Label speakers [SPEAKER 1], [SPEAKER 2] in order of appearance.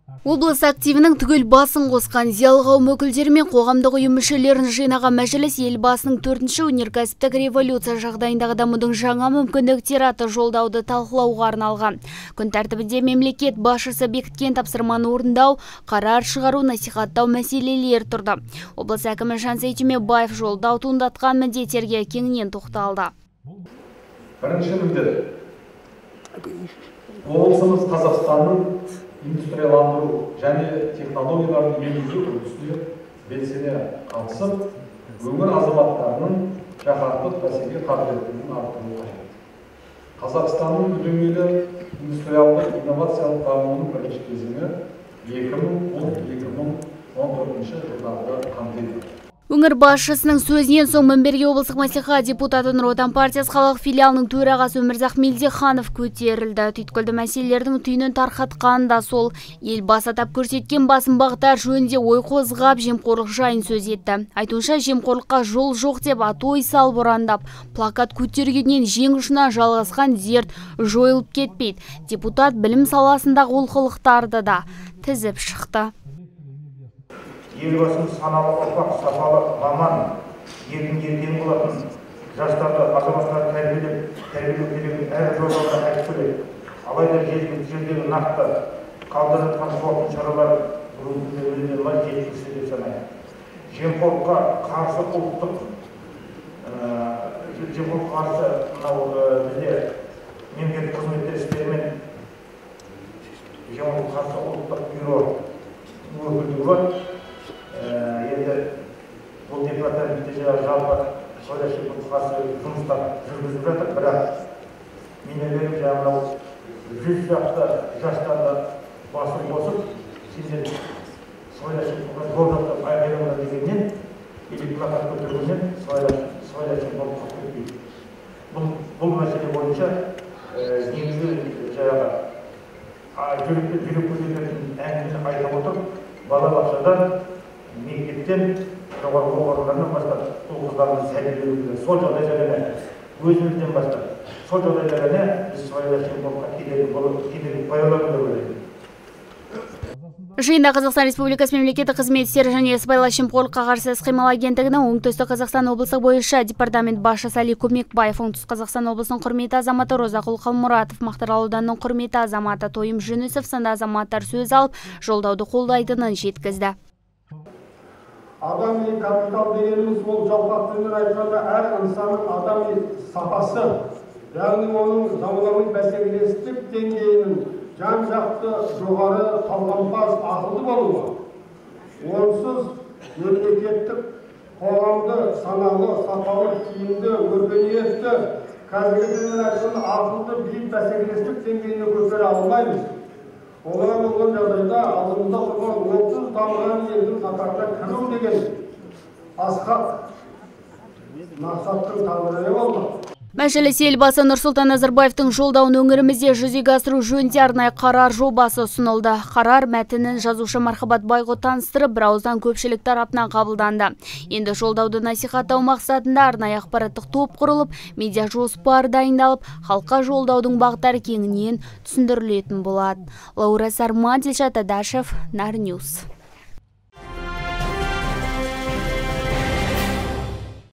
[SPEAKER 1] Облыс активінің түгел басын қосқан зиялы қауым өкілдері мен қоғамдық ұйым мүшелерін жинаған мәжіліс елбасының 4-ші өнеркәсіптік революция жағдайындағы дамудың жаңа мүмкіндіктері атты жолдауды талқылауға арналған. Күн тәртібінде мемлекет басшысы бекіткен тапсырманы орындау, қарар шығару, насихаттау мәселелері тұрды. Облыс әкімі Жансейіт Түймебаев жолдау туындатқан міндеттерге кеңінен тоқталды.
[SPEAKER 2] Бірінші міндет. Облысымыз Қазақстанның индустрияландыру және технологияларын енгізу үрдісіне белсене қатысып, өңір азаматтарының жаһандық бәсекеге қабілеттілігін арттыру қажет. Қазақстанның үдемелі индустриалдық инновациялық дамуының бірінші кезеңі 2010-2014 жылдарды қамтиды.
[SPEAKER 1] Өңір басшысының сөзінен соң мінберге облыстық мәслихат депутаты Нұр Отан партиясы қалалық филиалының төрағасы Өмірзақ Мелдеханов көтерілді. Түйткілді мәселелердің түйінін тарқатқан да сол. Елбасы атап көрсеткен басым бағыттар жөнінде ой қозғап, жемқорлық жайын сөз етті. Айтуынша, жемқорлыққа жол жоқ деп атой салып ұрандап, плакат көтергеннен жең ұшына жалғасқан дерт жойылып кетпейді. Депутат білім саласындағы олқылықтарды да тізіп шықты.
[SPEAKER 3] Елбасымыз саналы ұрпақ, сапалы маман, елдің ертеңі болатын жастарды, азаматтарды тәрбиелеу керегін әр жолдауында айтып келеді. Алайда жердегі нақты қалдырып жатқан қорқыныш шаралары бүгінгі күнде жеткіліксіз деп санаймын. Жемқорлыққа қарсы бізде мемлекеттік қызметтер істері мен жемқорлыққа қарсы ұлттық бюро өкілдігі бар. Енді бұл департаментте жалпы сыбайлас жемқорлыққа жұмыстар жүргізіп жатыр, бірақ менің жаңағы 100 шақты жастарды басын қосып, сендер сыбайлас жемқорлыққа жол жоқ деп айғайлаңдар дегеннен, плакат көтергеннен сыбайлас жемқорлыққа кетпейді. Бұл мәселе бойынша негізгі жаңағы жүрек көтеретін әңгімені айтып отырып, балабақшадан мектептен жоғарғы оқу орындарынан бастап ұл-қыздардың тәрбиелеуді, сол жағдайларына өзімізден бастап, сол жағдайларына біз сыбайлас жемқорлыққа кедергі қоя аламыз деп ойлаймын.
[SPEAKER 1] Жиында Қазақстан Республикасы мемлекеттік қызмет істері және сыбайлас жемқорлыққа қарсы іс-қимыл агенттігінің оңтүстік Қазақстан облысы бойынша департамент басшысы Али Көмекбаев, оңтүстік Қазақстан облысының құрметті азаматы Розақұл Қалмұратов, Мақтаарал ауданының құрметті азаматы Тойым Жүнісов сынды азаматтар сөз алып, жолдауды қолдайтынын жеткізді.
[SPEAKER 4] Адами капитал дегеніміз ол жалпақ тілмен айтқанда әр нысанның адами сапасы, яғни оның заманауи бәсекелестік деңгейінің жан-жақты жоғары талғампаз ақылды болуы. Онсыз мемлекеттік қоғамды саналы, сапалы, тиімді, өркениетті, қазіргі тілмен айтқанда ақылды биік бәсекелестік деңгейіне көтере алмаймыз. Олар болған жағдайда алдымызда тұрған 30 дамыған елдің қатарына кіру деген асқақ мақсаттың тағдыры болмақ.
[SPEAKER 1] Мәжіліс елбасы Нұрсұлтан Назарбаевтың жолдауын өңірімізде жүзеге асыру жөнінде арнайы қарар жобасы ұсынылды. Қарар мәтінін жазушы Мархабат Байғұт таныстырып, бірауыздан көпшілік тарапынан қабылданды. Енді жолдауды насихаттау мақсатында арнайы ақпараттық топ құрылып, медиа жоспар дайындалып, халыққа жолдаудың бағыттары кеңінен түсіндірілетін болады. Лаура Сарман, Дилшат Адашев, Нарньюс.